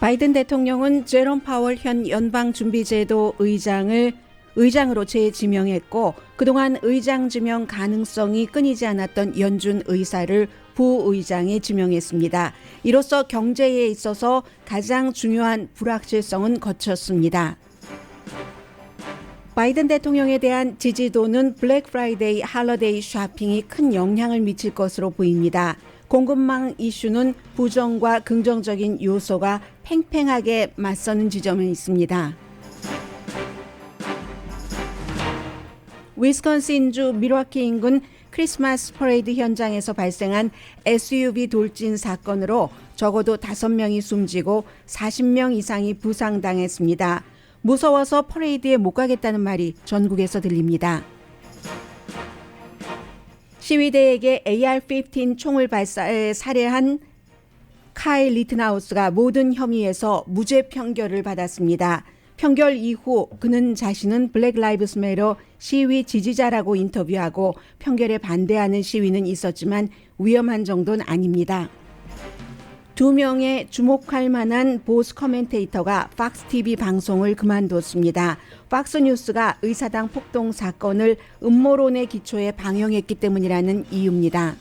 바이든 대통령은 제롬 파월 현 연방준비제도 의장으로 재지명했고 그동안 의장 지명 가능성이 끊이지 않았던 연준 의사를 부의장에 지명했습니다. 이로써 경제에 있어서 가장 중요한 불확실성은 거쳤습니다. 바이든 대통령에 대한 지지도는 블랙 프라이데이 할러데이 쇼핑이 큰 영향을 미칠 것으로 보입니다. 공급망 이슈는 부정과 긍정적인 요소가 팽팽하게 맞서는 지점이 있습니다. 위스콘신주 밀워키 인근 크리스마스 퍼레이드 현장에서 발생한 SUV 돌진 사건으로 적어도 5명이 숨지고 40명 이상이 부상당했습니다. 무서워서 퍼레이드에 못 가겠다는 말이 전국에서 들립니다. 시위대에게 AR-15 총을 살해한 카일 리트나우스가 모든 혐의에서 무죄 판결을 받았습니다. 판결 이후 그는 자신은 블랙 라이브스 매터 시위 지지자라고 인터뷰하고 판결에 반대하는 시위는 있었지만 위험한 정도는 아닙니다. 2명의 주목할 만한 보수 커멘테이터가 팍스TV 방송을 그만뒀습니다. 팍스뉴스가 의사당 폭동 사건을 음모론의 기초에 방영했기 때문이라는 이유입니다.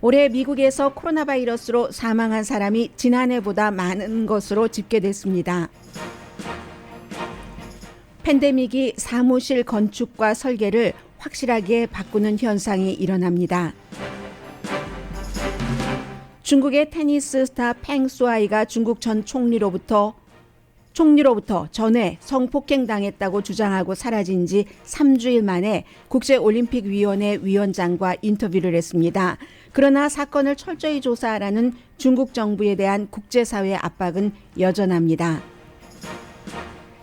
올해 미국에서 코로나 바이러스로 사망한 사람이 지난해보다 많은 것으로 집계됐습니다. 팬데믹이 사무실 건축과 설계를 확실하게 바꾸는 현상이 일어납니다. 중국의 테니스 스타 팽수아이가 중국 전 총리로부터 전에 성폭행당했다고 주장하고 사라진 지 3주일 만에 국제올림픽위원회 위원장과 인터뷰를 했습니다. 그러나 사건을 철저히 조사하라는 중국 정부에 대한 국제사회의 압박은 여전합니다.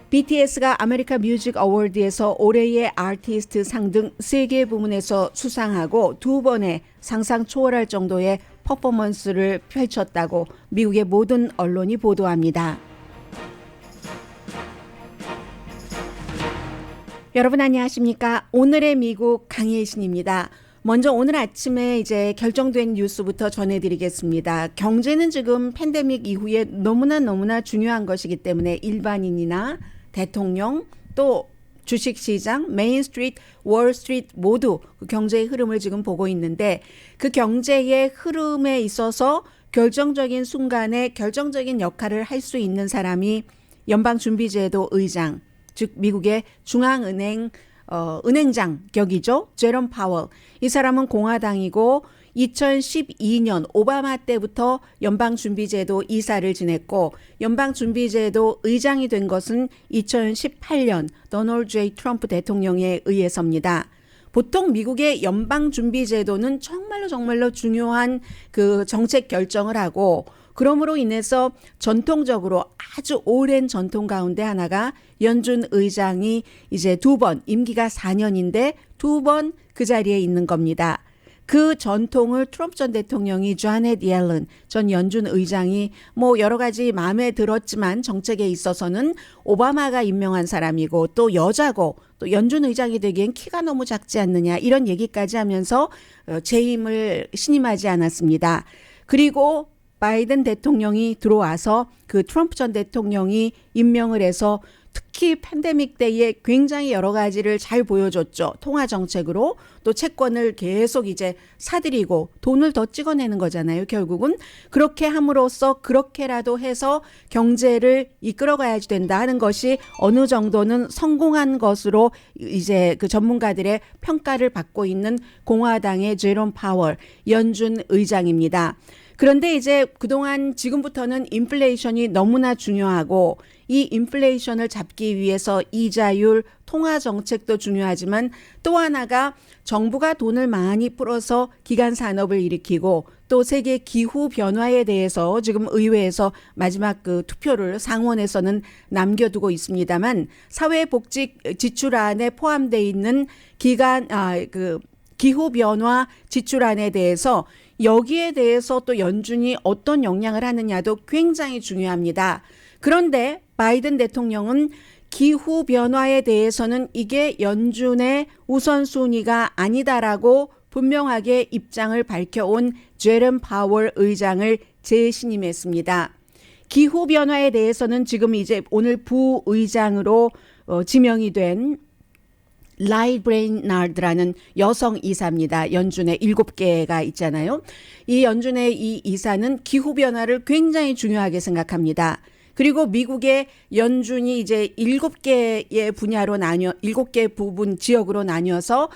BTS가 아메리카 뮤직 어워드에서 올해의 아티스트 상 등 3개 부문에서 수상하고 2번의 상상 초월할 정도의 퍼포먼스를 펼쳤다고 미국의 모든 언론이 보도합니다. 여러분 안녕하십니까? 오늘의 미국 강혜신입니다. 먼저 오늘 아침에 이제 결정된 뉴스부터 전해드리겠습니다. 경제는 지금 팬데믹 이후에 너무나 중요한 것이기 때문에 일반인이나 대통령 또 주식시장, 메인스트리트, 월스트리트 모두 그 경제의 흐름을 지금 보고 있는데 그 경제의 흐름에 있어서 결정적인 순간에 결정적인 역할을 할 수 있는 사람이 연방준비제도 의장, 즉 미국의 중앙은행 은행장 격이죠. 제롬 파월. 이 사람은 공화당이고 2012년 오바마 때부터 연방준비제도 이사를 지냈고 연방준비제도 의장이 된 것은 2018년 도널드 J. 트럼프 대통령에 의해서입니다. 보통 미국의 연방준비제도는 정말로 중요한 그 정책 결정을 하고 그러므로 인해서 전통적으로 아주 오랜 전통 가운데 하나가 연준 의장이 이제 2번, 임기가 4년인데 2번 그 자리에 있는 겁니다. 그 전통을 트럼프 전 대통령이 자넷 옐런 전 연준 의장이 뭐 여러 가지 마음에 들었지만 정책에 있어서는 오바마가 임명한 사람이고 또 여자고 또 연준 의장이 되기엔 키가 너무 작지 않느냐 이런 얘기까지 하면서 재임을 신임하지 않았습니다. 그리고 바이든 대통령이 들어와서 그 트럼프 전 대통령이 임명을 해서 특히 팬데믹 때에 굉장히 여러 가지를 잘 보여줬죠. 통화 정책으로 또 채권을 계속 이제 사들이고 돈을 더 찍어내는 거잖아요. 결국은 그렇게 함으로써 그렇게라도 해서 경제를 이끌어가야지 된다 하는 것이 어느 정도는 성공한 것으로 이제 그 전문가들의 평가를 받고 있는 공화당의 제롬 파월 연준 의장입니다. 그런데 이제 그동안 지금부터는 인플레이션이 너무나 중요하고 이 인플레이션을 잡기 위해서 이자율, 통화 정책도 중요하지만 또 하나가 정부가 돈을 많이 풀어서 기간 산업을 일으키고 또 세계 기후 변화에 대해서 지금 의회에서 마지막 그 투표를 상원에서는 남겨두고 있습니다만 사회복지 지출안에 포함되어 있는 기후 변화 지출안에 대해서 여기에 대해서 또 연준이 어떤 영향을 하느냐도 굉장히 중요합니다. 그런데 바이든 대통령은 기후 변화에 대해서는 이게 연준의 우선순위가 아니다라고 분명하게 입장을 밝혀온 제롬 파월 의장을 재신임했습니다. 기후변화에 대해서는 지금 이제 오늘 부의장으로 지명이 된 라이 브레이나드라는 여성 이사입니다. 연준에 7개가 있잖아요. 이 연준의 이 이사는 기후변화를 굉장히 중요하게 생각합니다. 그리고 미국의 연준이 이제 7개의 분야로 나뉘어 7개 부분 지역으로 나뉘어서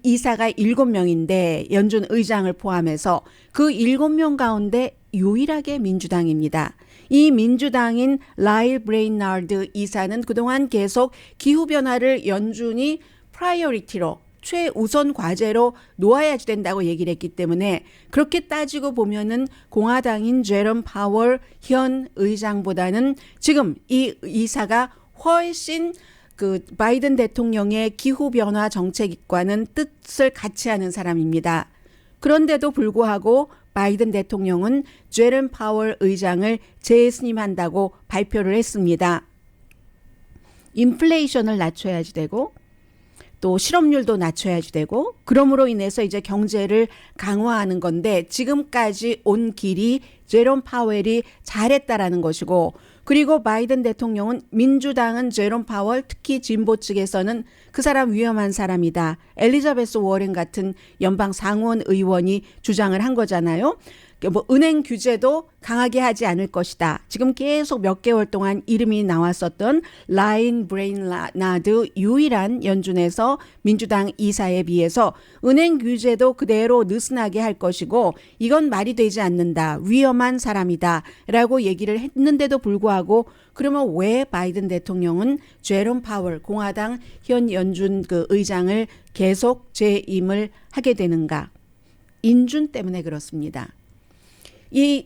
이사가 7명인데 연준 의장을 포함해서 그 7명 가운데 유일하게 민주당입니다. 이 민주당인 라일 브레이나드 이사는 그동안 계속 기후변화를 연준이 프라이어리티로 최우선 과제로 놓아야지 된다고 얘기를 했기 때문에 그렇게 따지고 보면은 공화당인 제롬 파월 현 의장보다는 지금 이 이사가 훨씬 그 바이든 대통령의 기후변화 정책과는 뜻을 같이 하는 사람입니다. 그런데도 불구하고 바이든 대통령은 제롬 파월 의장을 재선임한다고 발표를 했습니다. 인플레이션을 낮춰야지 되고 또 실업률도 낮춰야지 되고 그러므로 인해서 이제 경제를 강화하는 건데 지금까지 온 길이 제롬 파웰이 잘했다라는 것이고 그리고 바이든 대통령은 민주당은 제롬 파월 특히 진보 측에서는 그 사람 위험한 사람이다. 엘리자베스 워렌 같은 연방 상원 의원이 주장을 한 거잖아요. 뭐 은행 규제도 강하게 하지 않을 것이다. 지금 계속 몇 개월 동안 이름이 나왔었던 라인 브레인나드 유일한 연준에서 민주당 이사에 비해서 은행 규제도 그대로 느슨하게 할 것이고 이건 말이 되지 않는다. 위험한 사람이다. 라고 얘기를 했는데도 불구하고 그러면 왜 바이든 대통령은 제롬 파월 공화당 현 연준 그 의장을 계속 재임을 하게 되는가? 인준 때문에 그렇습니다. 이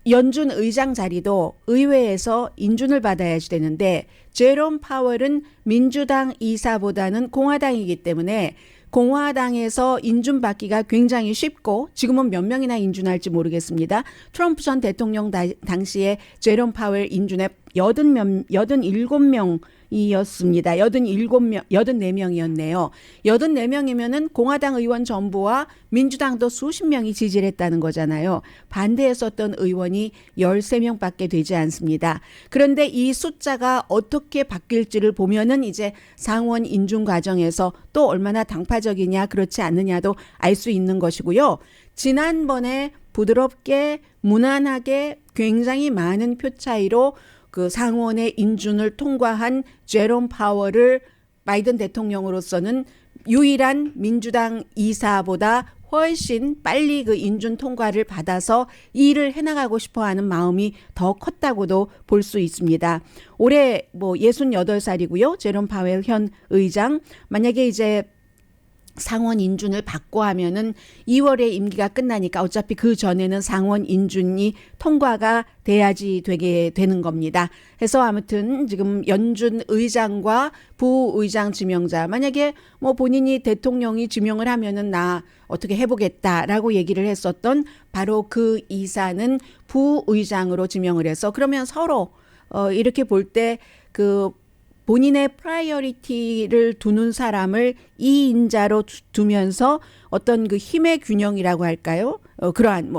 연준 의장 자리도 의회에서 인준을 받아야지 되는데 제롬 파월은 민주당 이사보다는 공화당이기 때문에 공화당에서 인준받기가 굉장히 쉽고 지금은 몇 명이나 인준할지 모르겠습니다. 트럼프 전 대통령 당시에 제롬 파월 인준에 87명이었습니다. 84명이었네요. 84명이면은 공화당 의원 전부와 민주당도 수십 명이 지지를 했다는 거잖아요. 반대했었던 의원이 13명밖에 되지 않습니다. 그런데 이 숫자가 어떻게 바뀔지를 보면은 이제 상원 인준 과정에서 또 얼마나 당파적이냐 그렇지 않느냐도 알 수 있는 것이고요. 지난번에 부드럽게 무난하게 굉장히 많은 표 차이로 그 상원의 인준을 통과한 제롬 파월을 바이든 대통령으로서는 유일한 민주당 이사보다 훨씬 빨리 그 인준 통과를 받아서 일을 해나가고 싶어하는 마음이 더 컸다고도 볼 수 있습니다. 올해 뭐 68살이고요. 제롬 파월 현 의장 만약에 이제 상원 인준을 받고 하면은 2월에 임기가 끝나니까 어차피 그 전에는 상원 인준이 통과가 돼야지 되게 되는 겁니다. 그래서 아무튼 지금 연준 의장과 부의장 지명자 만약에 뭐 본인이 대통령이 지명을 하면은 나 어떻게 해보겠다라고 얘기를 했었던 바로 그 이사는 부의장으로 지명을 해서 그러면 서로 이렇게 볼 때 그 본인의 프라이어리티를 두는 사람을 2인자로 두면서 어떤 그 힘의 균형이라고 할까요? 그러한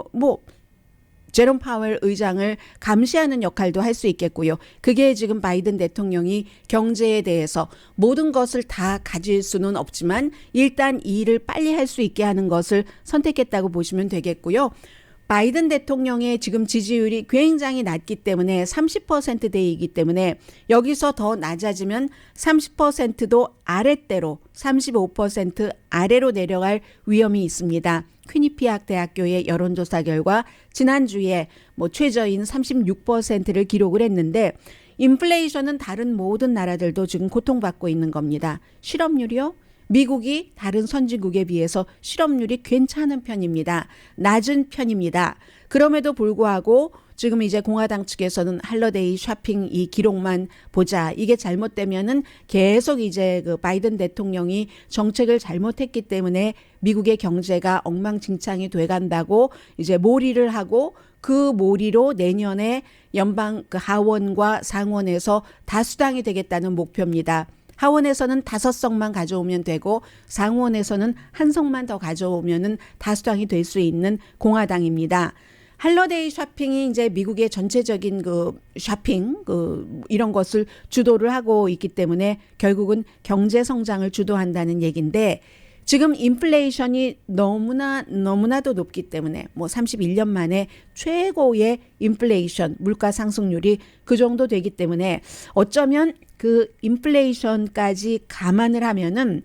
제롬 파월 의장을 감시하는 역할도 할 수 있겠고요. 그게 지금 바이든 대통령이 경제에 대해서 모든 것을 다 가질 수는 없지만 일단 이 일을 빨리 할 수 있게 하는 것을 선택했다고 보시면 되겠고요. 바이든 대통령의 지금 지지율이 굉장히 낮기 때문에 30%대이기 때문에 여기서 더 낮아지면 30%도 아랫대로 35% 아래로 내려갈 위험이 있습니다. 퀴니피악 대학교의 여론조사 결과 지난주에 최저인 36%를 기록을 했는데 인플레이션은 다른 모든 나라들도 지금 고통받고 있는 겁니다. 실업률이요? 미국이 다른 선진국에 비해서 실업률이 괜찮은 편입니다. 낮은 편입니다. 그럼에도 불구하고 지금 이제 공화당 측에서는 할러데이 쇼핑 이 기록만 보자. 이게 잘못되면은 계속 이제 그 바이든 대통령이 정책을 잘못했기 때문에 미국의 경제가 엉망진창이 돼간다고 이제 몰이를 하고 그 몰이로 내년에 연방 그 하원과 상원에서 다수당이 되겠다는 목표입니다. 하원에서는 5석만 가져오면 되고 상원에서는 1석만 더 가져오면은 다수당이 될 수 있는 공화당입니다. 할러데이 쇼핑이 이제 미국의 전체적인 그 쇼핑 이런 것을 주도를 하고 있기 때문에 결국은 경제 성장을 주도한다는 얘기인데 지금 인플레이션이 너무나도 높기 때문에 뭐 31년 만에 최고의 인플레이션 물가 상승률이 그 정도 되기 때문에 어쩌면 그 인플레이션까지 감안을 하면은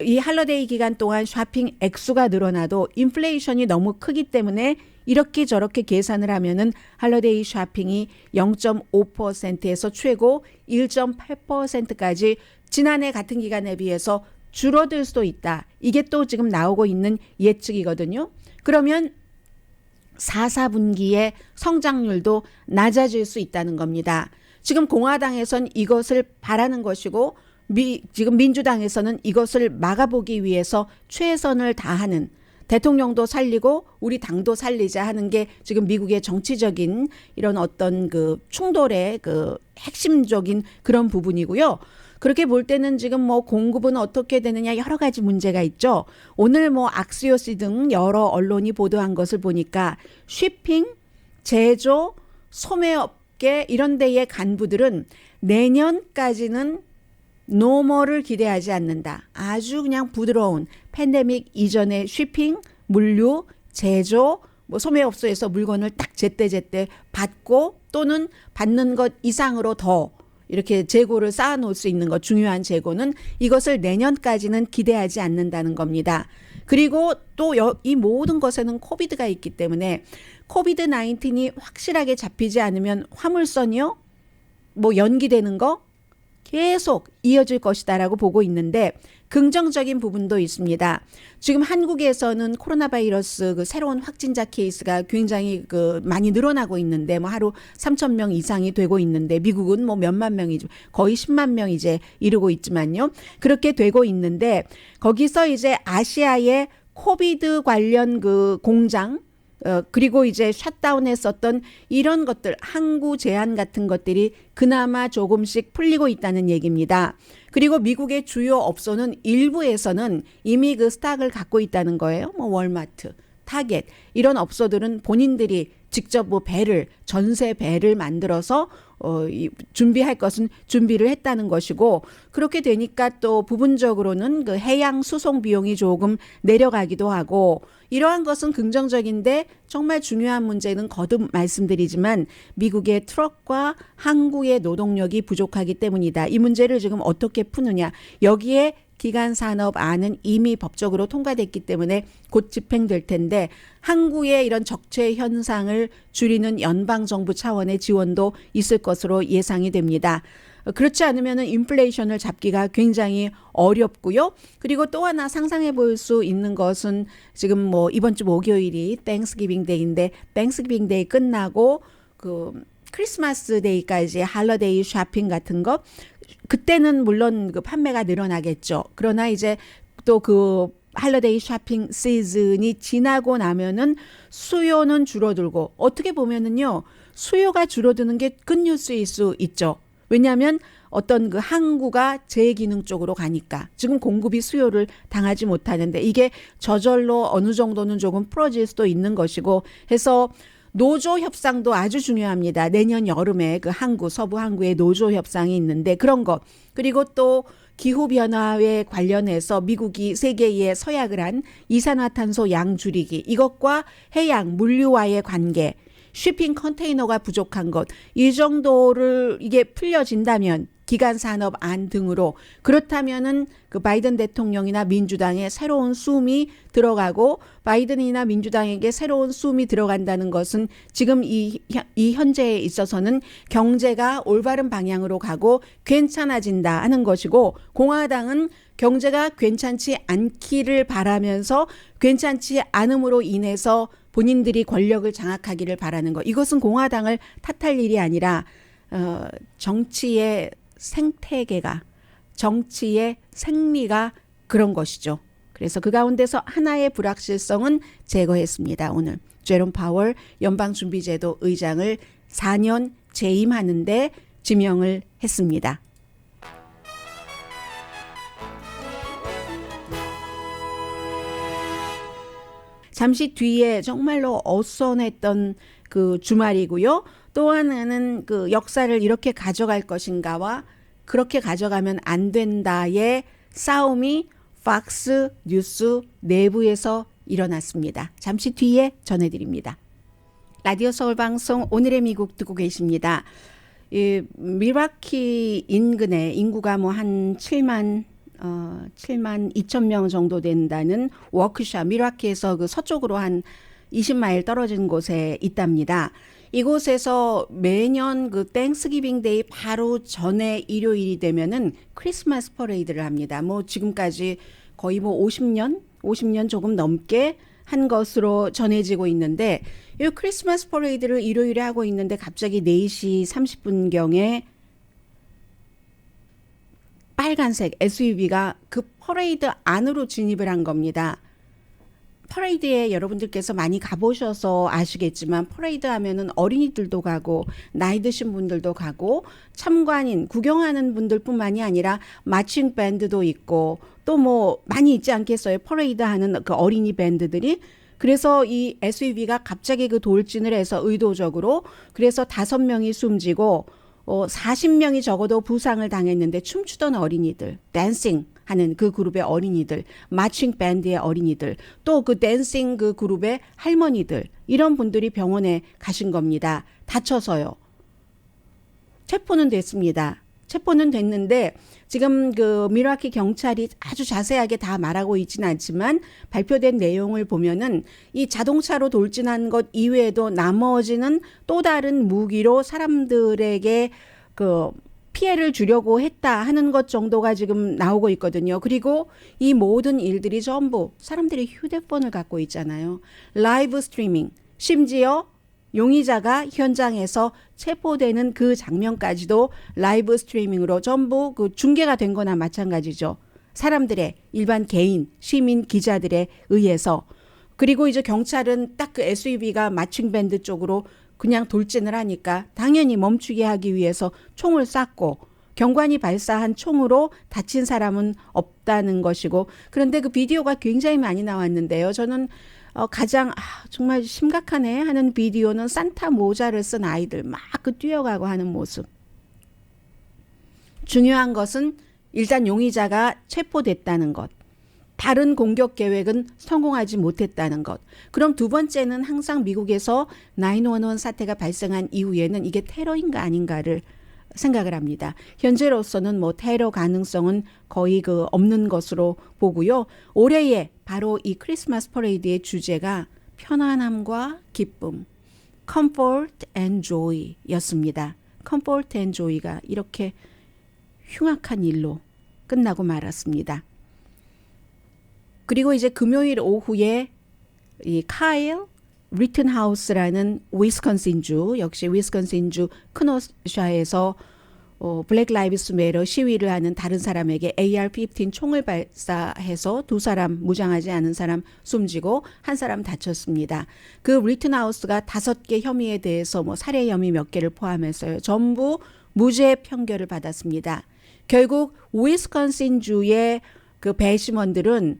이 할러데이 기간 동안 쇼핑 액수가 늘어나도 인플레이션이 너무 크기 때문에 이렇게 저렇게 계산을 하면은 할러데이 쇼핑이 0.5%에서 최고 1.8%까지 지난해 같은 기간에 비해서 줄어들 수도 있다. 이게 또 지금 나오고 있는 예측이거든요. 그러면 4분기의 성장률도 낮아질 수 있다는 겁니다. 지금 공화당에선 이것을 바라는 것이고 지금 민주당에서는 이것을 막아보기 위해서 최선을 다하는 대통령도 살리고 우리 당도 살리자 하는 게 지금 미국의 정치적인 이런 어떤 그 충돌의 그 핵심적인 그런 부분이고요. 그렇게 볼 때는 지금 뭐 공급은 어떻게 되느냐 여러 가지 문제가 있죠. 오늘 뭐 악시오스 등 여러 언론이 보도한 것을 보니까 쉬핑, 제조, 소매업계 이런 데의 간부들은 내년까지는 노멀을 기대하지 않는다. 아주 그냥 부드러운 팬데믹 이전의 쉬핑, 물류, 제조, 뭐 소매업소에서 물건을 딱 제때제때 받고 또는 받는 것 이상으로 더 이렇게 재고를 쌓아놓을 수 있는 것 중요한 재고는 이것을 내년까지는 기대하지 않는다는 겁니다. 그리고 또 이 모든 것에는 코비드가 있기 때문에 코비드 19이 확실하게 잡히지 않으면 화물선이요 뭐 연기되는 거 계속 이어질 것이다라고 보고 있는데 긍정적인 부분도 있습니다. 지금 한국에서는 코로나 바이러스 그 새로운 확진자 케이스가 굉장히 그 많이 늘어나고 있는데 뭐 하루 3,000명 이상이 되고 있는데 미국은 뭐 몇만 명이 거의 10만 명 이제 이르고 있지만요. 그렇게 되고 있는데 거기서 이제 아시아의 코비드 관련 그 공장 그리고 이제 셧다운했었던 이런 것들 항구 제한 같은 것들이 그나마 조금씩 풀리고 있다는 얘기입니다. 그리고 미국의 주요 업소는 일부에서는 이미 그 스탁을 갖고 있다는 거예요. 뭐 월마트, 타겟 이런 업소들은 본인들이 직접 뭐 전세 배를 만들어서 준비할 것은 준비를 했다는 것이고 그렇게 되니까 또 부분적으로는 그 해양 수송 비용이 조금 내려가기도 하고 이러한 것은 긍정적인데 정말 중요한 문제는 거듭 말씀드리지만 미국의 트럭과 항구의 노동력이 부족하기 때문이다. 이 문제를 지금 어떻게 푸느냐. 여기에 기간산업안은 이미 법적으로 통과됐기 때문에 곧 집행될 텐데 항구의 이런 적체 현상을 줄이는 연방정부 차원의 지원도 있을 것으로 예상이 됩니다. 그렇지 않으면 인플레이션을 잡기가 굉장히 어렵고요. 그리고 또 하나 상상해 볼 수 있는 것은 지금 뭐 이번 주 목요일이 땡스기빙 데이인데 땡스기빙 데이 끝나고 그 크리스마스 데이까지 할러데이 쇼핑 같은 것 그때는 물론 그 판매가 늘어나겠죠. 그러나 이제 또 그 할러데이 쇼핑 시즌이 지나고 나면은 수요는 줄어들고 어떻게 보면은요. 수요가 줄어드는 게 굿뉴스일 수 있죠. 왜냐하면 어떤 그 항구가 재기능 쪽으로 가니까 지금 공급이 수요를 당하지 못하는데 이게 저절로 어느 정도는 조금 풀어질 수도 있는 것이고 해서 노조 협상도 아주 중요합니다. 내년 여름에 그 서부 항구의 노조 협상이 있는데 그런 것 그리고 또 기후변화에 관련해서 미국이 세계에 서약을 한 이산화탄소 양 줄이기 이것과 해양 물류와의 관계 쉬핑 컨테이너가 부족한 것 이 정도를 이게 풀려진다면 기간 산업안 등으로 그렇다면은 그 바이든 대통령이나 민주당의 새로운 숨이 들어가고 바이든이나 민주당에게 새로운 숨이 들어간다는 것은 지금 이 현재에 있어서는 경제가 올바른 방향으로 가고 괜찮아진다 하는 것이고 공화당은 경제가 괜찮지 않기를 바라면서 괜찮지 않음으로 인해서 본인들이 권력을 장악하기를 바라는 것. 이것은 공화당을 탓할 일이 아니라 정치의 생태계가 정치의 생리가 그런 것이죠. 그래서 그 가운데서 하나의 불확실성은 제거했습니다. 오늘 제롬 파월 연방준비제도 의장을 4년 재임하는데 지명을 했습니다. 잠시 뒤에 정말로 어수선했던 그 주말이고요. 또 하나는 그 역사를 이렇게 가져갈 것인가와 그렇게 가져가면 안 된다의 싸움이 팍스 뉴스 내부에서 일어났습니다. 잠시 뒤에 전해드립니다. 라디오 서울 방송 오늘의 미국 듣고 계십니다. 이 밀와키 인근의 인구가 뭐 한 7만 2천 명 정도 된다는 워크샤, 밀와키에서 그 서쪽으로 한 20마일 떨어진 곳에 있답니다. 이곳에서 매년 그 땡스기빙 데이 바로 전에 일요일이 되면은 크리스마스 퍼레이드를 합니다. 뭐 지금까지 거의 뭐 50년 조금 넘게 한 것으로 전해지고 있는데, 이 크리스마스 퍼레이드를 일요일에 하고 있는데 갑자기 4시 30분경에 빨간색 SUV가 그 퍼레이드 안으로 진입을 한 겁니다. 퍼레이드에 여러분들께서 많이 가보셔서 아시겠지만 퍼레이드 하면은 어린이들도 가고 나이 드신 분들도 가고 참관인 구경하는 분들뿐만이 아니라 마칭 밴드도 있고 또 뭐 많이 있지 않겠어요? 퍼레이드 하는 그 어린이 밴드들이. 그래서 이 SUV가 갑자기 그 돌진을 해서 의도적으로, 그래서 5명이 숨지고 40명이 적어도 부상을 당했는데, 춤추던 어린이들, 댄싱 하는 그 그룹의 어린이들, 마칭 밴드의 어린이들, 또 그 댄싱 그 그룹의 할머니들, 이런 분들이 병원에 가신 겁니다. 다쳐서요. 체포는 됐습니다. 체포는 됐는데 지금 그 밀와키 경찰이 아주 자세하게 다 말하고 있지는 않지만 발표된 내용을 보면은 이 자동차로 돌진한 것 이외에도 나머지는 또 다른 무기로 사람들에게 그 피해를 주려고 했다 하는 것 정도가 지금 나오고 있거든요. 그리고 이 모든 일들이 전부 사람들이 휴대폰을 갖고 있잖아요. 라이브 스트리밍, 심지어 용의자가 현장에서 체포되는 그 장면까지도 라이브 스트리밍으로 전부 그 중계가 된 거나 마찬가지죠. 사람들의, 일반 개인, 시민 기자들에 의해서. 그리고 이제 경찰은 딱 그 SUV가 마칭 밴드 쪽으로 그냥 돌진을 하니까 당연히 멈추게 하기 위해서 총을 쐈고, 경관이 발사한 총으로 다친 사람은 없다는 것이고, 그런데 그 비디오가 굉장히 많이 나왔는데요. 저는 가장 정말 심각하네 하는 비디오는 산타 모자를 쓴 아이들 막 그 뛰어가고 하는 모습. 중요한 것은 일단 용의자가 체포됐다는 것. 다른 공격 계획은 성공하지 못했다는 것. 그럼 두 번째는 항상 미국에서 911 사태가 발생한 이후에는 이게 테러인가 아닌가를 생각을 합니다. 현재로서는 뭐 테러 가능성은 거의 그 없는 것으로 보고요. 올해의 바로 이 크리스마스 퍼레이드의 주제가 편안함과 기쁨, comfort and joy 였습니다. comfort and joy가 이렇게 흉악한 일로 끝나고 말았습니다. 그리고 이제 금요일 오후에 이 카일 리튼하우스라는 위스콘신주, 역시 위스콘신주 크노샤에서 블랙 라이브스 매터 시위를 하는 다른 사람에게 AR-15 총을 발사해서 2사람, 무장하지 않은 사람 숨지고 1사람 다쳤습니다. 그 리튼하우스가 5개 혐의에 대해서 뭐 살해 혐의 몇 개를 포함해서요, 전부 무죄 판결을 받았습니다. 결국 위스콘신주의 그 배심원들은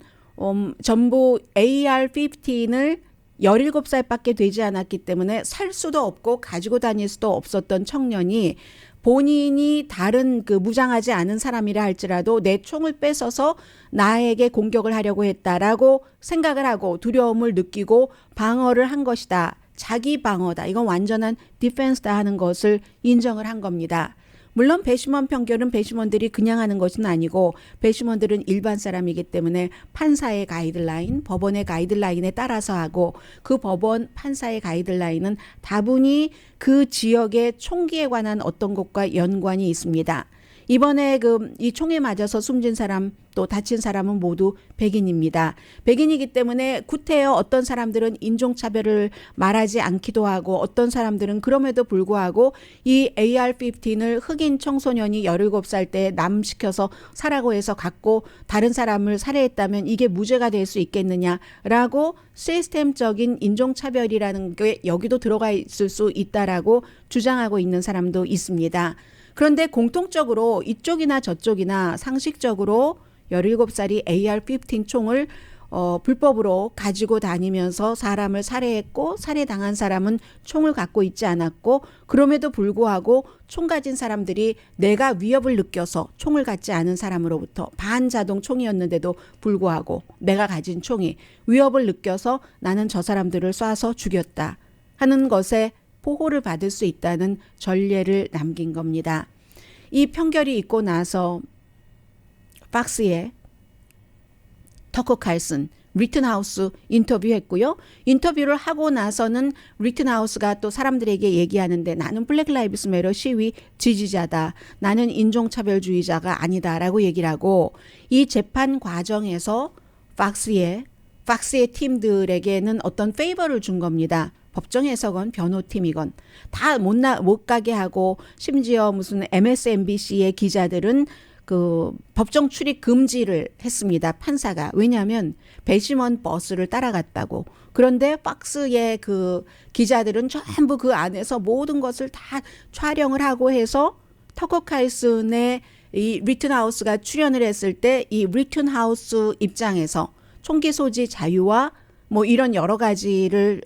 전부 AR-15을 17살밖에 되지 않았기 때문에 살 수도 없고 가지고 다닐 수도 없었던 청년이 본인이 다른 그 무장하지 않은 사람이라 할지라도 내 총을 뺏어서 나에게 공격을 하려고 했다라고 생각을 하고 두려움을 느끼고 방어를 한 것이다. 자기 방어다. 이건 완전한 디펜스다 하는 것을 인정을 한 겁니다. 물론 배심원 판결은 배심원들이 그냥 하는 것은 아니고 배심원들은 일반 사람이기 때문에 판사의 가이드라인, 법원의 가이드라인에 따라서 하고, 그 법원 판사의 가이드라인은 다분히 그 지역의 총기에 관한 어떤 것과 연관이 있습니다. 이번에 이 총에 맞아서 숨진 사람 또 다친 사람은 모두 백인입니다. 백인이기 때문에 구태여 어떤 사람들은 인종차별을 말하지 않기도 하고, 어떤 사람들은 그럼에도 불구하고 이 AR-15을 흑인 청소년이 17살 때 남시켜서 사라고 해서 갖고 다른 사람을 살해했다면 이게 무죄가 될 수 있겠느냐라고 시스템적인 인종차별이라는 게 여기도 들어가 있을 수 있다라고 주장하고 있는 사람도 있습니다. 그런데 공통적으로 이쪽이나 저쪽이나 상식적으로 17살이 AR-15 총을 불법으로 가지고 다니면서 사람을 살해했고 살해당한 사람은 총을 갖고 있지 않았고 그럼에도 불구하고 총 가진 사람들이 내가 위협을 느껴서 총을 갖지 않은 사람으로부터 반자동 총이었는데도 불구하고 내가 가진 총이 위협을 느껴서 나는 저 사람들을 쏴서 죽였다 하는 것에 보호를 받을 수 있다는 전례를 남긴 겁니다. 이 판결이 있고 나서 팍스의 터커 칼슨 리튼하우스 인터뷰했고요. 인터뷰를 하고 나서는 리튼하우스가 또 사람들에게 얘기하는데 나는 블랙 라이브스 매터 시위 지지자다. 나는 인종차별주의자가 아니다라고 얘기를 하고 이 재판 과정에서 팍스의 팀들에게는 어떤 페이버를 준 겁니다. 법정에서건 변호팀이건 다 못 가게 하고 심지어 무슨 MSNBC의 기자들은 그 법정 출입 금지를 했습니다. 판사가. 왜냐하면 배심원 버스를 따라갔다고. 그런데 팍스의 그 기자들은 전부 그 안에서 모든 것을 다 촬영을 하고 해서 터커 칼슨의 이 리튼하우스가 출연을 했을 때 이 리튼하우스 입장에서 총기 소지 자유와 뭐 이런 여러 가지를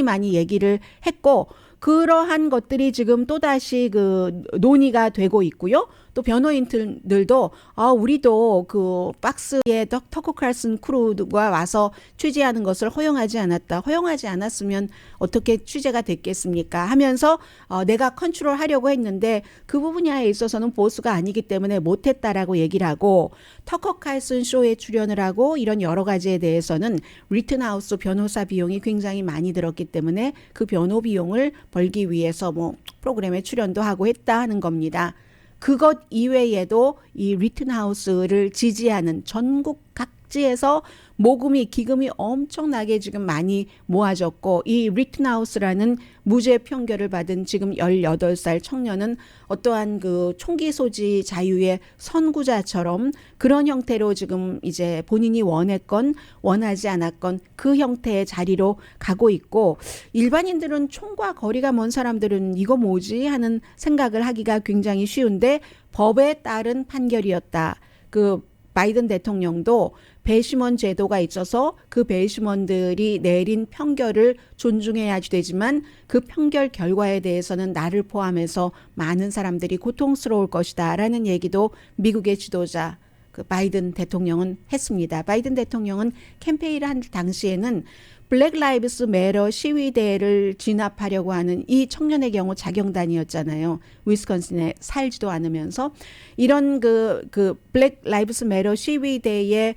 많이 얘기를 했고 그러한 것들이 지금 또다시 그 논의가 되고 있고요. 또 변호인들도 우리도 그 팍스의 터커 칼슨 크루가 와서 취재하는 것을 허용하지 않았다. 허용하지 않았으면 어떻게 취재가 됐겠습니까? 하면서 내가 컨트롤하려고 했는데 그 부분에 있어서는 보수가 아니기 때문에 못했다라고 얘기를 하고 터커 칼슨 쇼에 출연을 하고 이런 여러 가지에 대해서는 리튼하우스 변호사 비용이 굉장히 많이 들었기 때문에 그 변호 비용을 벌기 위해서 뭐 프로그램에 출연도 하고 했다 하는 겁니다. 그것 이외에도 이 리튼하우스를 지지하는 전국 각지에서 모금이 기금이 엄청나게 지금 많이 모아졌고 이 리튼하우스라는 무죄 판결을 받은 지금 18살 청년은 어떠한 그 총기 소지 자유의 선구자처럼 그런 형태로 지금 이제 본인이 원했건 원하지 않았건 그 형태의 자리로 가고 있고 일반인들은 총과 거리가 먼 사람들은 이거 뭐지 하는 생각을 하기가 굉장히 쉬운데 법에 따른 판결이었다. 그 바이든 대통령도 배심원 제도가 있어서 그 배심원들이 내린 판결을 존중해야 되지만 그 판결 결과에 대해서는 나를 포함해서 많은 사람들이 고통스러울 것이다 라는 얘기도 미국의 지도자 그 바이든 대통령은 했습니다. 바이든 대통령은 캠페인을 한 당시에는 블랙 라이브스 매터 시위대를 진압하려고 하는 이 청년의 경우 자경단이었잖아요. 위스콘신에 살지도 않으면서 이런 그 블랙 라이브스 매터 시위대에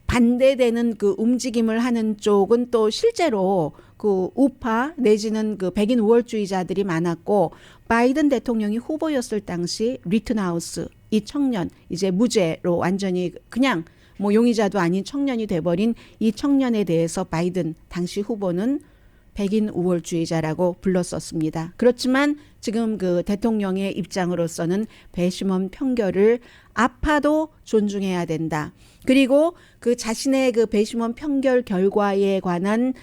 반대되는 그 움직임을 하는 쪽은 또 실제로 그 우파 내지는 그 백인 우월주의자들이 많았고 바이든 대통령이 후보였을 당시 리튼하우스 이 청년 이제 무죄로 완전히 그냥 뭐 용의자도 아닌 청년이 돼버린 이 청년에 대해서 바이든 당시 후보는 백인 우월주의자라고 불렀었습니다. 그렇지만 지금 그 대통령의 입장으로서는 배심원 판결을 아파도 존중해야 된다. 그리고 그 자신의 그 배심원 판결 결과에 관한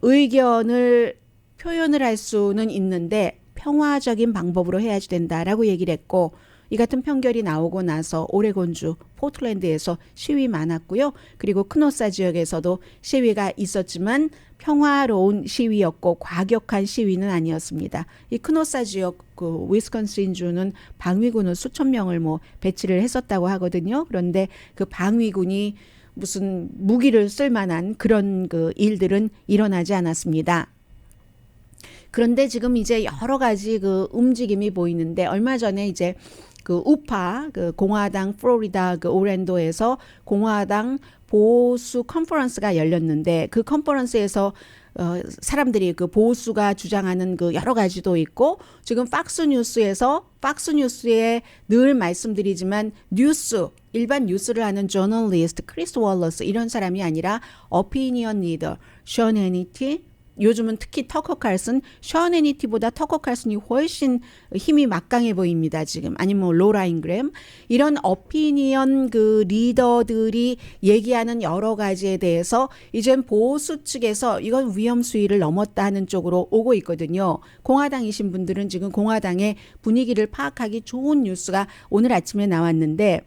의견을 표현을 할 수는 있는데 평화적인 방법으로 해야지 된다라고 얘기를 했고 이 같은 판결이 나오고 나서 오레곤주 포틀랜드에서 시위 많았고요. 그리고 크노사 지역에서도 시위가 있었지만 평화로운 시위였고 과격한 시위는 아니었습니다. 이 크노사 지역 그 위스콘신주는 방위군을 수천 명을 뭐 배치를 했었다고 하거든요. 그런데 그 방위군이 무슨 무기를 쓸 만한 그런 그 일들은 일어나지 않았습니다. 그런데 지금 이제 여러 가지 그 움직임이 보이는데 얼마 전에 이제 그 우파 그 공화당 플로리다 그 오랜도에서 공화당 보수 컨퍼런스가 열렸는데 그 컨퍼런스에서 사람들이 그 보수가 주장하는 그 여러 가지도 있고 지금 팍스뉴스에 늘 말씀드리지만 일반 뉴스를 하는 저널리스트 크리스 월러스 이런 사람이 아니라 어피니언 리더 션 해니티 요즘은 특히 터커 칼슨, 션 해니티보다 터커 칼슨이 훨씬 힘이 막강해 보입니다. 지금 아니면 뭐 로라 잉그램 이런 어피니언 그 리더들이 얘기하는 여러 가지에 대해서 이젠 보수 측에서 이건 위험 수위를 넘었다 하는 쪽으로 오고 있거든요. 공화당이신 분들은 지금 공화당의 분위기를 파악하기 좋은 뉴스가 오늘 아침에 나왔는데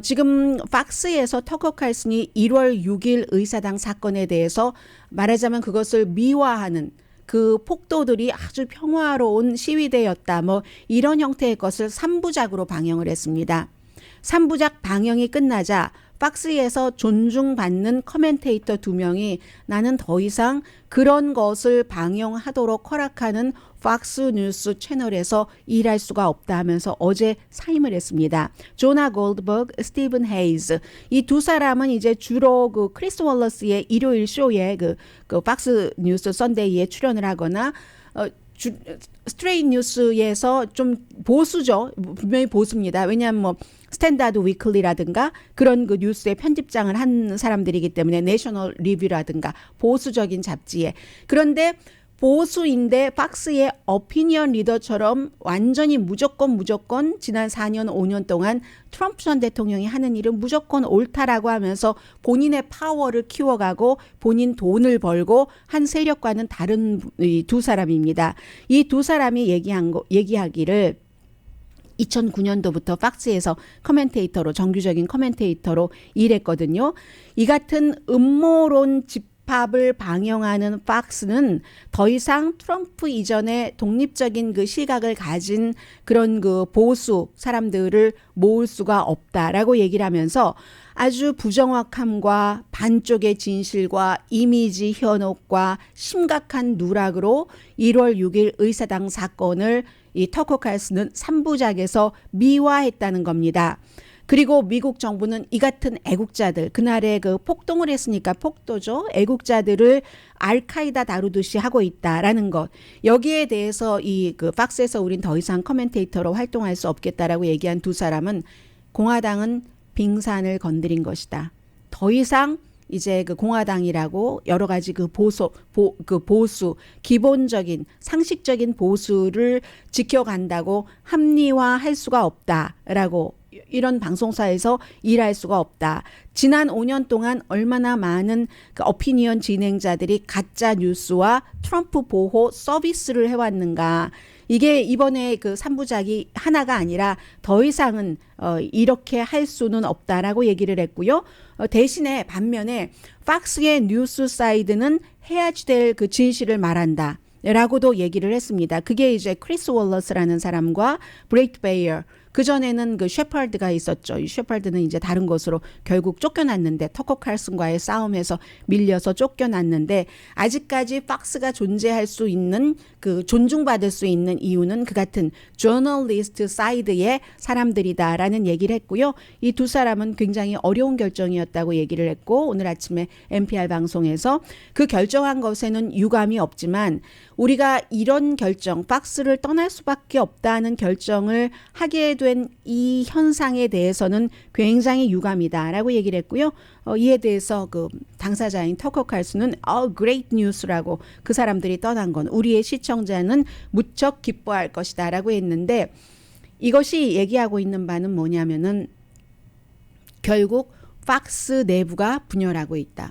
지금 팍스에서 터커 칼슨이 1월 6일 의사당 사건에 대해서 말하자면 그것을 미화하는 그 폭도들이 아주 평화로운 시위대였다. 뭐 이런 형태의 것을 3부작으로 방영을 했습니다. 3부작 방영이 끝나자 팍스에서 존중받는 커멘테이터 2명이 나는 더 이상 그런 것을 방영하도록 허락하는 팍스 뉴스 채널에서 일할 수가 없다 하면서 어제 사임을 했습니다. 조나 골드버그, 스티븐 헤이즈. 이 두 사람은 이제 주로 그 크리스 월러스의 일요일 쇼에 그 팍스 뉴스 선데이에 출연을 하거나 스트레이트 뉴스에서 좀 보수죠. 분명히 보수입니다. 왜냐하면 뭐 스탠다드 위클리라든가 그런 그 뉴스의 편집장을 한 사람들이기 때문에 내셔널 리뷰라든가 보수적인 잡지에. 그런데 보수인데 팍스의 어피니언 리더처럼 완전히 무조건 지난 4년 5년 동안 트럼프 전 대통령이 하는 일은 무조건 옳다라고 하면서 본인의 파워를 키워가고 본인 돈을 벌고 한 세력과는 다른 이 두 사람입니다. 이 두 사람이 얘기하기를 2009년도부터 팍스에서 커멘테이터로 정규적인 커멘테이터로 일했거든요. 이 같은 음모론 집합을 방영하는 팍스는 더 이상 트럼프 이전에 독립적인 그 시각을 가진 그런 그 보수 사람들을 모을 수가 없다라고 얘기를 하면서 아주 부정확함과 반쪽의 진실과 이미지 현혹과 심각한 누락으로 1월 6일 의사당 사건을 이 터커 칼슨은 3부작에서 미화했다는 겁니다. 그리고 미국 정부는 이 같은 애국자들, 그날에 그 폭동을 했으니까 폭도죠. 애국자들을 알카이다 다루듯이 하고 있다라는 것. 여기에 대해서 이 그 팍스에서 우린 더 이상 커멘테이터로 활동할 수 없겠다라고 얘기한 두 사람은 공화당은 빙산을 건드린 것이다. 더 이상 이제 그 공화당이라고 여러 가지 그 보수, 기본적인 상식적인 보수를 지켜간다고 합리화할 수가 없다라고 이런 방송사에서 일할 수가 없다. 지난 5년 동안 얼마나 많은 그 어피니언 진행자들이 가짜 뉴스와 트럼프 보호 서비스를 해왔는가. 이게 이번에 그 3부작이 하나가 아니라 더 이상은 이렇게 할 수는 없다라고 얘기를 했고요. 대신에 반면에 팍스의 뉴스 사이드는 해야지 될 그 진실을 말한다. 라고도 얘기를 했습니다. 그게 이제 크리스 월러스라는 사람과 브레이트 베이어, 그전에는 그 셰퍼드가 있었죠. 이 셰퍼드는 이제 다른 곳으로 결국 쫓겨났는데 터커 칼슨과의 싸움에서 밀려서 쫓겨났는데 아직까지 팍스가 존재할 수 있는 그 존중받을 수 있는 이유는 그 같은 저널리스트 사이드의 사람들이다라는 얘기를 했고요. 이 두 사람은 굉장히 어려운 결정이었다고 얘기를 했고 오늘 아침에 NPR 방송에서 그 결정한 것에는 유감이 없지만 우리가 이런 결정, 팍스를 떠날 수밖에 없다는 결정을 하게 된 이 현상에 대해서는 굉장히 유감이다라고 얘기를 했고요. 이에 대해서 그 당사자인 터커 칼슨은 great news라고 그 사람들이 떠난 건 우리의 시청자는 무척 기뻐할 것이다라고 했는데 이것이 얘기하고 있는 바는 뭐냐면은 결국 팍스 내부가 분열하고 있다.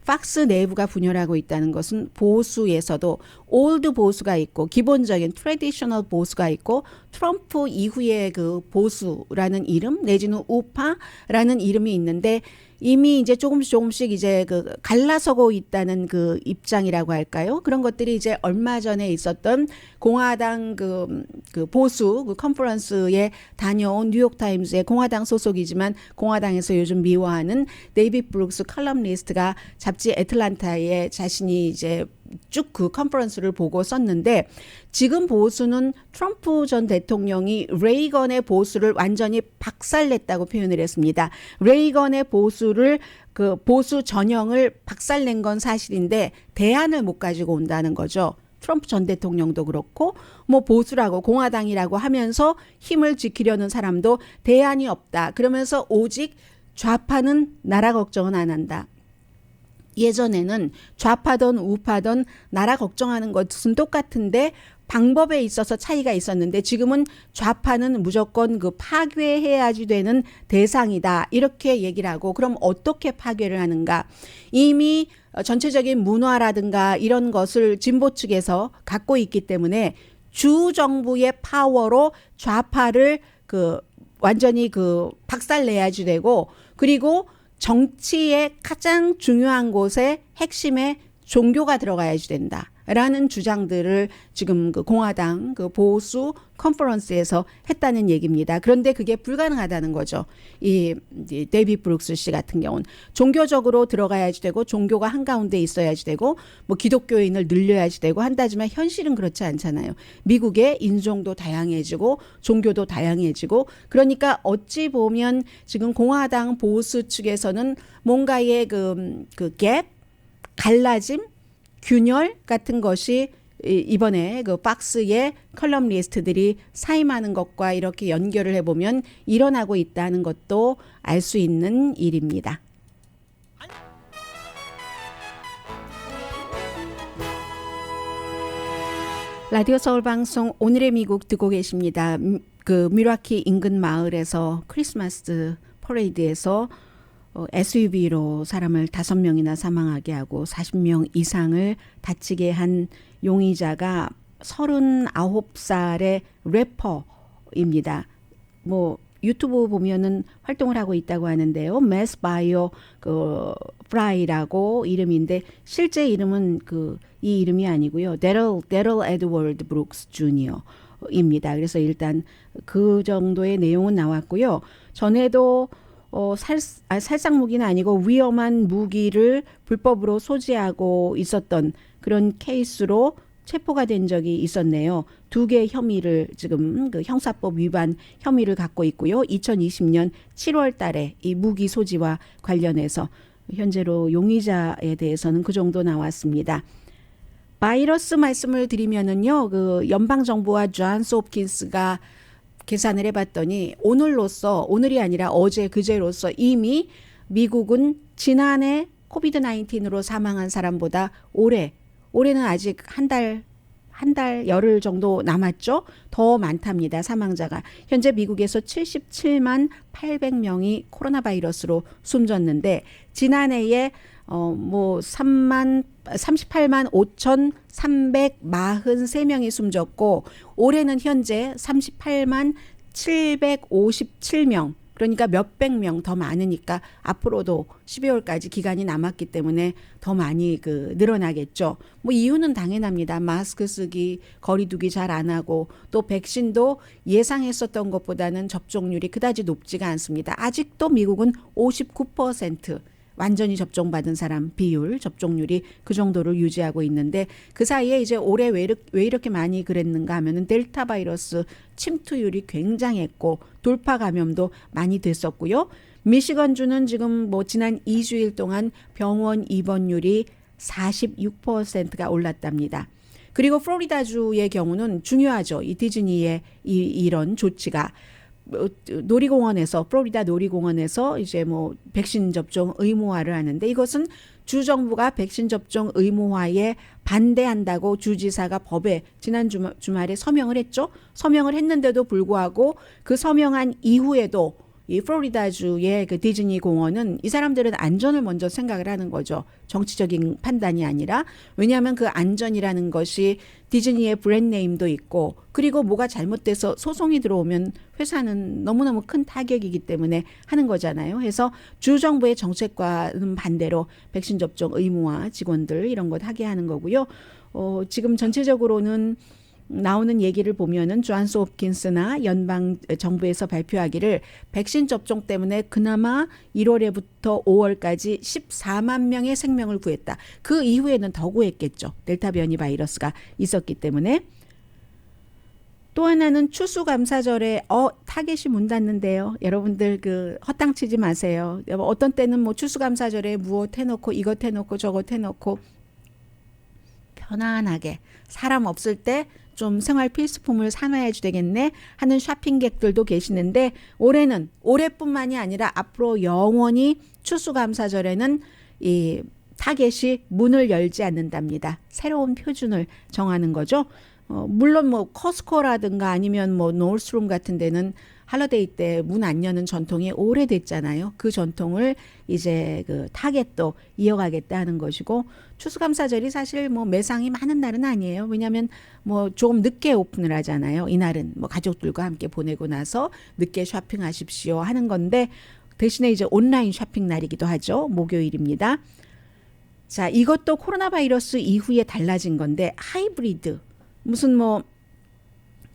팍스 내부가 분열하고 있다는 것은 보수에서도 올드 보수가 있고 기본적인 트래디셔널 보수가 있고 트럼프 이후에 그 보수라는 이름 내지는 우파라는 이름이 있는데 이미 이제 조금씩 이제 그 갈라서고 있다는 그 입장이라고 할까요? 그런 것들이 이제 얼마 전에 있었던 공화당 그 보수 그 컨퍼런스에 다녀온 뉴욕타임즈의 공화당 소속이지만 공화당에서 요즘 미워하는 데이빗 브룩스 칼럼니스트가 잡지 애틀란타에 자신이 이제 쭉 그 컨퍼런스를 보고 썼는데 지금 보수는 트럼프 전 대통령이 레이건의 보수를 완전히 박살냈다고 표현을 했습니다. 레이건의 보수를 그 보수 전형을 박살낸 건 사실인데 대안을 못 가지고 온다는 거죠. 트럼프 전 대통령도 그렇고 뭐 보수라고 공화당이라고 하면서 힘을 지키려는 사람도 대안이 없다. 그러면서 오직 좌파는 나라 걱정은 안 한다. 예전에는 좌파든 우파든 나라 걱정하는 것은 똑같은데 방법에 있어서 차이가 있었는데 지금은 좌파는 무조건 그 파괴해야지 되는 대상이다. 이렇게 얘기를 하고 그럼 어떻게 파괴를 하는가? 이미 전체적인 문화라든가 이런 것을 진보 측에서 갖고 있기 때문에 주 정부의 파워로 좌파를 완전히 그 박살 내야지 되고, 그리고 정치의 가장 중요한 곳에 핵심에 종교가 들어가야지 된다. 라는 주장들을 지금 그 공화당 그 보수 컨퍼런스에서 했다는 얘기입니다. 그런데 그게 불가능하다는 거죠. 이 데이빗 브룩스 씨 같은 경우는 종교적으로 들어가야지 되고 종교가 한가운데 있어야지 되고 뭐 기독교인을 늘려야지 되고 한다지만 현실은 그렇지 않잖아요. 미국의 인종도 다양해지고 종교도 다양해지고 그러니까 어찌 보면 지금 공화당 보수 측에서는 뭔가의 그 갭, 갈라짐, 균열 같은 것이 이번에 그 박스의 컬럼리스트들이 사임하는 것과 이렇게 연결을 해보면 일어나고 있다는 것도 알 수 있는 일입니다. 라디오 서울 방송 오늘의 미국 듣고 계십니다. 그 미라키 인근 마을에서 크리스마스 퍼레이드에서 SUV로 사람을 5명이나 사망하게 하고 40명 이상을 다치게 한 용의자가 39살의 래퍼입니다. 뭐 유튜브 보면은 활동을 하고 있다고 하는데요. 메스 바이오 그 프라이라고 이름인데 실제 이름은 이 이름이 아니고요. 데럴 에드워드 브룩스 주니어입니다. 그래서 일단 그 정도의 내용은 나왔고요. 전에도 살상 무기는 아니고 위험한 무기를 불법으로 소지하고 있었던 그런 케이스로 체포가 된 적이 있었네요. 2개의 혐의를 지금 그 형사법 위반 혐의를 갖고 있고요. 2020년 7월 달에 이 무기 소지와 관련해서 현재로 용의자에 대해서는 그 정도 나왔습니다. 바이러스 말씀을 드리면은요. 그 연방정부와 존스 홉킨스가 계산을 해봤더니 오늘이 아니라 어제 그제로서 이미 미국은 지난해 코비드 19으로 사망한 사람보다 올해는 아직 한 달 열흘 정도 남았죠. 더 많답니다. 사망자가. 현재 미국에서 77만 800명이 코로나 바이러스로 숨졌는데 지난해에 38만 5,343명이 숨졌고 올해는 현재 38만 757명 그러니까 몇백 명 더 많으니까 앞으로도 12월까지 기간이 남았기 때문에 더 많이 늘어나겠죠. 뭐 이유는 당연합니다. 마스크 쓰기, 거리 두기 잘 안 하고 또 백신도 예상했었던 것보다는 접종률이 그다지 높지가 않습니다. 아직도 미국은 59% 완전히 접종받은 사람 비율, 접종률이 그 정도를 유지하고 있는데 그 사이에 이제 올해 왜 이렇게 많이 그랬는가 하면은 델타 바이러스 침투율이 굉장했고 돌파 감염도 많이 됐었고요. 미시건주는 지금 지난 2주일 동안 병원 입원율이 46%가 올랐답니다. 그리고 플로리다주의 경우는 중요하죠. 이 디즈니의 이런 조치가 플로리다 놀이공원에서 이제 백신 접종 의무화를 하는데 이것은 주정부가 백신 접종 의무화에 반대한다고 주지사가 법에 지난 주말에 서명을 했죠. 서명을 했는데도 불구하고 그 서명한 이후에도 이 플로리다주의 그 디즈니 공원은 이 사람들은 안전을 먼저 생각을 하는 거죠. 정치적인 판단이 아니라. 왜냐하면 그 안전이라는 것이 디즈니의 브랜드네임도 있고 그리고 뭐가 잘못돼서 소송이 들어오면 회사는 너무너무 큰 타격이기 때문에 하는 거잖아요. 그래서 주정부의 정책과는 반대로 백신 접종 의무화 직원들 이런 것 하게 하는 거고요. 지금 전체적으로는 나오는 얘기를 보면은 존스 홉킨스나 연방 정부에서 발표하기를 백신 접종 때문에 그나마 1월에부터 5월까지 14만 명의 생명을 구했다. 그 이후에는 더 구했겠죠. 델타 변이 바이러스가 있었기 때문에. 또 하나는 추수감사절에 타겟이 문 닫는데요. 여러분들 헛땅치지 마세요. 어떤 때는 추수감사절에 무엇 해놓고 이것 해놓고 저것 해놓고 편안하게 사람 없을 때 좀 생활 필수품을 사놔야지 되겠네 하는 쇼핑객들도 계시는데 올해뿐만이 아니라 앞으로 영원히 추수감사절에는 이 타겟이 문을 열지 않는답니다. 새로운 표준을 정하는 거죠. 물론 커스코라든가 아니면 노스룸 같은 데는 할러데이 때 문 안 여는 전통이 오래됐잖아요. 그 전통을 이제 그 타겟도 이어가겠다 하는 것이고, 추수감사절이 사실 뭐 매상이 많은 날은 아니에요. 왜냐하면 뭐 조금 늦게 오픈을 하잖아요. 이날은 뭐 가족들과 함께 보내고 나서 늦게 쇼핑하십시오 하는 건데, 대신에 이제 온라인 쇼핑 날이기도 하죠. 목요일입니다. 자, 이것도 코로나 바이러스 이후에 달라진 건데, 하이브리드, 무슨 뭐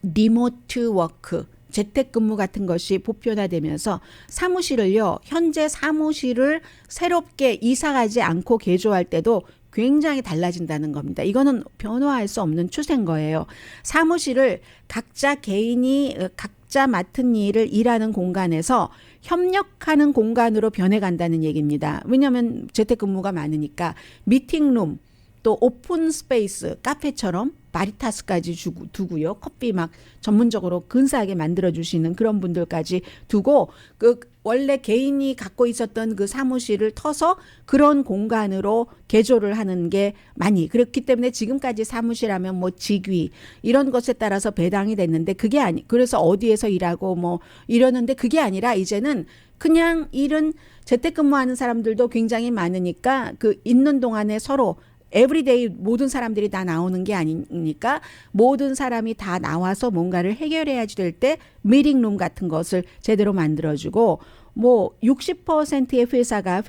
리모트 워크, 재택근무 같은 것이 보편화되면서 사무실을요, 현재 사무실을 새롭게 이사가지 않고 개조할 때도 굉장히 달라진다는 겁니다. 이거는 변화할 수 없는 추세인 거예요. 사무실을 각자 개인이 각자 맡은 일을 일하는 공간에서 협력하는 공간으로 변해간다는 얘기입니다. 왜냐하면 재택근무가 많으니까 미팅룸, 또 오픈 스페이스, 카페처럼 바리타스까지 두고요. 커피 막 전문적으로 근사하게 만들어주시는 그런 분들까지 두고, 그 원래 개인이 갖고 있었던 그 사무실을 터서 그런 공간으로 개조를 하는 게 많이, 그렇기 때문에 지금까지 사무실 하면 뭐 직위 이런 것에 따라서 배당이 됐는데, 그게 그래서 어디에서 일하고 뭐 이러는데, 그게 아니라 이제는 그냥 일은 재택근무하는 사람들도 굉장히 많으니까 그 있는 동안에 서로 에브리데이 모든 사람들이 다 나오는 게 아니니까 모든 사람이 다 나와서 뭔가를 해결해야지 될 때 미팅룸 같은 것을 제대로 만들어주고, 뭐 60%의 회사가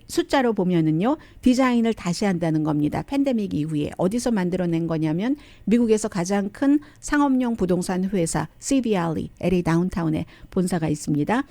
숫자로 보면은요, 디자인을 다시 한다는 겁니다. 팬데믹 이후에. 어디서 만들어낸 거냐면 미국에서 가장 큰 상업용 부동산 회사 CBRE, LA 다운타운에 본사가 있습니다.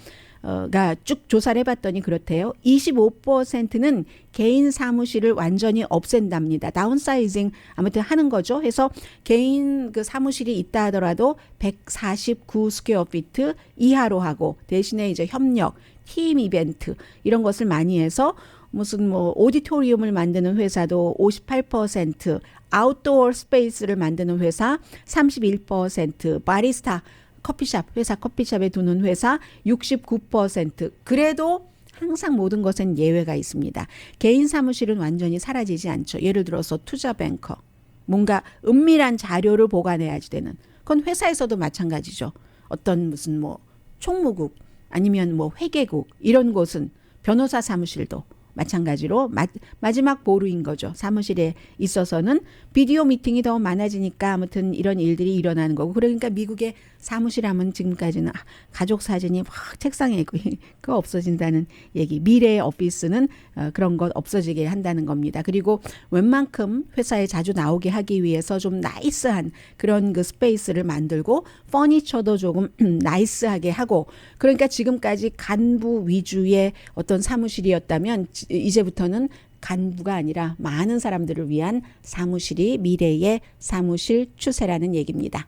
가 쭉 조사를 해봤더니 그렇대요. 25%는 개인 사무실을 완전히 없앤답니다. 다운사이징 아무튼 하는 거죠. 해서 개인 그 사무실이 있다 하더라도 149 스퀘어 피트 이하로 하고, 대신에 이제 협력, 팀 이벤트 이런 것을 많이 해서, 무슨 뭐 오디토리움을 만드는 회사도 58%, 아웃도어 스페이스를 만드는 회사 31%, 바리스타 커피숍, 회사 커피숍에 두는 회사 69%. 그래도 항상 모든 것엔 예외가 있습니다. 개인 사무실은 완전히 사라지지 않죠. 예를 들어서 투자뱅커, 뭔가 은밀한 자료를 보관해야지 되는, 그건 회사에서도 마찬가지죠. 어떤 무슨 뭐 총무국 아니면 뭐 회계국 이런 곳은, 변호사 사무실도 마찬가지로 마지막 보루인 거죠. 사무실에 있어서는 비디오 미팅이 더 많아지니까 아무튼 이런 일들이 일어나는 거고, 그러니까 미국의 사무실 하면 지금까지는 가족 사진이 막 책상에 그거 없어진다는 얘기. 미래의 오피스는 그런 것 없어지게 한다는 겁니다. 그리고 웬만큼 회사에 자주 나오게 하기 위해서 좀 나이스한 그런 그 스페이스를 만들고, 퍼니처도 조금 나이스하게 하고, 그러니까 지금까지 간부 위주의 어떤 사무실이었다면 이제부터는 간부가 아니라 많은 사람들을 위한 사무실이 미래의 사무실 추세라는 얘기입니다.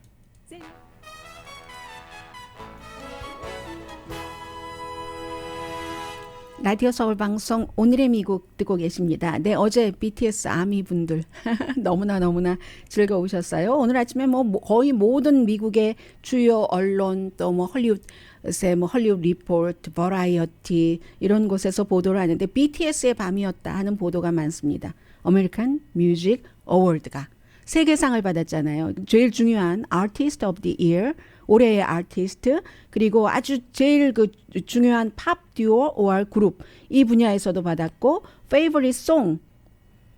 라디오 서울 방송 오늘의 미국 듣고 계십니다. 네, 어제 BTS 아미 분들 너무나 즐거우셨어요. 오늘 아침에 뭐 거의 모든 미국의 주요 언론, 또 뭐 헐리우드 리포트, 버라이어티 이런 곳에서 보도를 하는데, BTS의 밤이었다 하는 보도가 많습니다. 아메리칸 뮤직 어워드가 세계상을 받았잖아요. 제일 중요한 아티스트 오브 더 이어, 올해의 아티스트, 그리고 아주 제일 그 중요한 팝 듀오 or 그룹 이 분야에서도 받았고, 페이버릿 송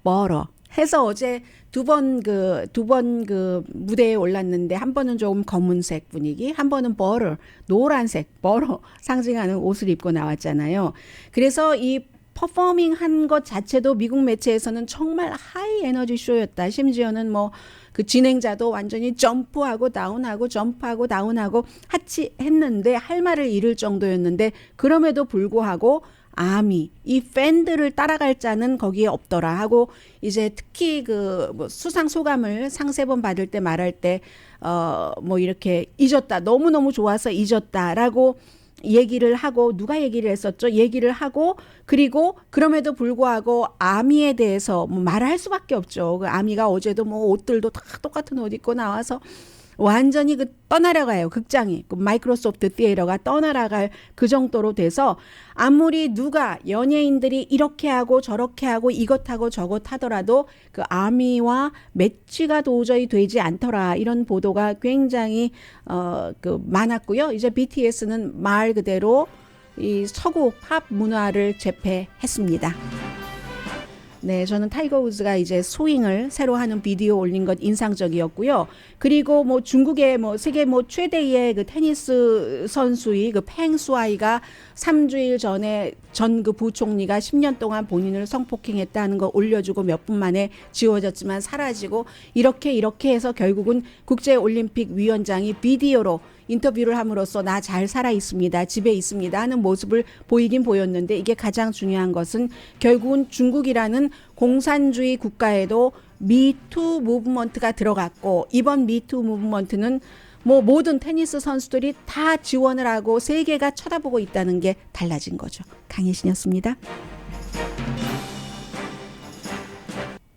버러 해서 어제 두 번 그 무대에 올랐는데, 한 번은 조금 검은색 분위기, 한 번은 버러, 노란색 버러 상징하는 옷을 입고 나왔잖아요. 그래서 이 퍼포밍 한 것 자체도 미국 매체에서는 정말 하이 에너지 쇼였다. 심지어는 뭐 그 진행자도 완전히 점프하고 다운하고 점프하고 다운하고 했는데, 할 말을 잃을 정도였는데, 그럼에도 불구하고 아미, 이 팬들을 따라갈 자는 거기에 없더라 하고, 이제 특히 그 뭐 수상 소감을 상세번 받을 때 말할 때 뭐 이렇게 잊었다, 너무너무 좋아서 잊었다라고 얘기를 하고, 누가 얘기를 했었죠? 얘기를 하고, 그리고 그럼에도 불구하고 아미에 대해서 뭐 말을 할 수밖에 없죠. 그 아미가 어제도 뭐 옷들도 다 똑같은 옷 입고 나와서 완전히 그 떠나려가요. 극장이 그 마이크로소프트 시애터가 떠나려갈 그 정도로 돼서 아무리 누가 연예인들이 이렇게 하고 저렇게 하고 이것 하고 저것 하더라도 그 아미와 매치가 도저히 되지 않더라 이런 보도가 굉장히 그 많았고요. 이제 BTS는 말 그대로 이 서구 팝 문화를 재패했습니다. 네, 저는 타이거 우즈가 이제 스윙을 새로 하는 비디오 올린 것 인상적이었고요. 그리고 뭐 중국의 뭐 세계 뭐 최대의 그 테니스 선수의 그 팽수아이가 3주일 전에 전 그 부총리가 10년 동안 본인을 성폭행했다는 거 올려주고 몇 분 만에 지워졌지만 사라지고 이렇게 해서 결국은 국제올림픽위원장이 비디오로 인터뷰를 함으로써 나 잘 살아 있습니다. 집에 있습니다. 하는 모습을 보이긴 보였는데 이게 가장 중요한 것은 결국은 중국이라는 공산주의 국가에도 미투 무브먼트가 들어갔고 이번 미투 무브먼트는 뭐 모든 테니스 선수들이 다 지원을 하고 세계가 쳐다보고 있다는 게 달라진 거죠. 강혜신이었습니다.